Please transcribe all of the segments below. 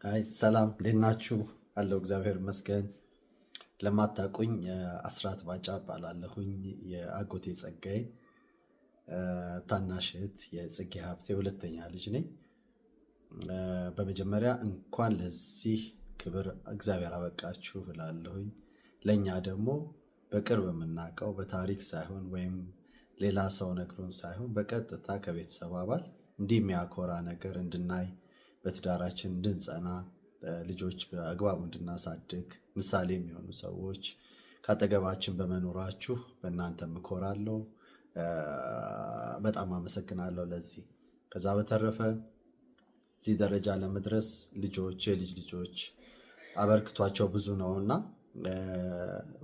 አይ ሰላም እንዴት ናችሁ? አለው እግዚአብሔር ይመስገን። ለማታውቁኝ አስራት ባጫ እባላለሁኝ። የአጎቴ ጸጋዬ ታናሽ እህት የጽጌ ሀብቴ ሁለተኛ ልጅ ነኝ። በመጀመሪያ እንኳን ለዚህ ክብር እግዚአብሔር አበቃችሁ እላለሁኝ። ለእኛ ደግሞ በቅርብ የምናውቀው በታሪክ ሳይሆን ወይም ሌላ ሰው ነግሮን ሳይሆን በቀጥታ ከቤተሰብ አባል እንዲህ የሚያኮራ ነገር እንድናይ በትዳራችን እንድንጸና ልጆች በአግባቡ እንድናሳድግ ምሳሌ የሚሆኑ ሰዎች ካጠገባችን በመኖራችሁ በእናንተም እኮራለሁ። በጣም አመሰግናለሁ ለዚህ። ከዛ በተረፈ እዚህ ደረጃ ለመድረስ የልጅ ልጆች አበርክቷቸው ብዙ ነውና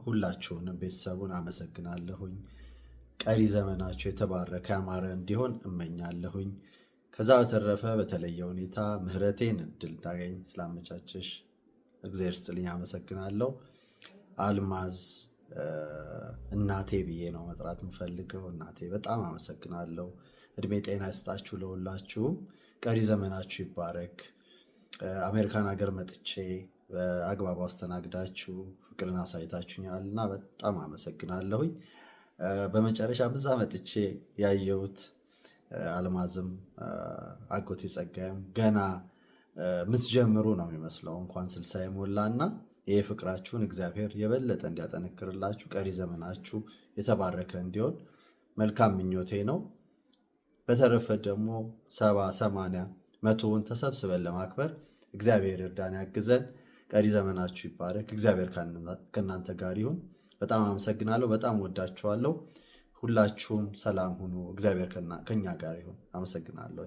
ሁላችሁንም ቤተሰቡን አመሰግናለሁኝ። ቀሪ ዘመናችሁ የተባረከ ያማረ እንዲሆን እመኛለሁኝ። ከዛ በተረፈ በተለየ ሁኔታ ምህረቴን እድል እንዳገኝ ስላመቻቸሽ እግዚአብሔር ይስጥልኝ አመሰግናለሁ። አልማዝ እናቴ ብዬ ነው መጥራት የምፈልገው። እናቴ በጣም አመሰግናለሁ። እድሜ ጤና ይስጣችሁ ለሁላችሁም። ቀሪ ዘመናችሁ ይባረክ። አሜሪካን ሀገር መጥቼ በአግባቡ አስተናግዳችሁ ፍቅርን አሳይታችሁኛልና በጣም አመሰግናለሁኝ። በመጨረሻ ብዛ መጥቼ ያየሁት አልማዝም አጎቴ ጸጋዬም ገና ምትጀምሩ ነው የሚመስለው። እንኳን 60 የሞላና ይሄ ፍቅራችሁን እግዚአብሔር የበለጠ እንዲያጠነክርላችሁ ቀሪ ዘመናችሁ የተባረከ እንዲሆን መልካም ምኞቴ ነው። በተረፈ ደግሞ 70 80 100ውን ተሰብስበን ለማክበር እግዚአብሔር ይርዳን ያግዘን። ቀሪ ዘመናችሁ ይባረክ። እግዚአብሔር ከእናንተ ጋር ይሁን። በጣም አመሰግናለሁ። በጣም ወዳችኋለሁ። ሁላችሁም ሰላም ሁኑ። እግዚአብሔር ከኛ ጋር ይሁን። አመሰግናለሁ።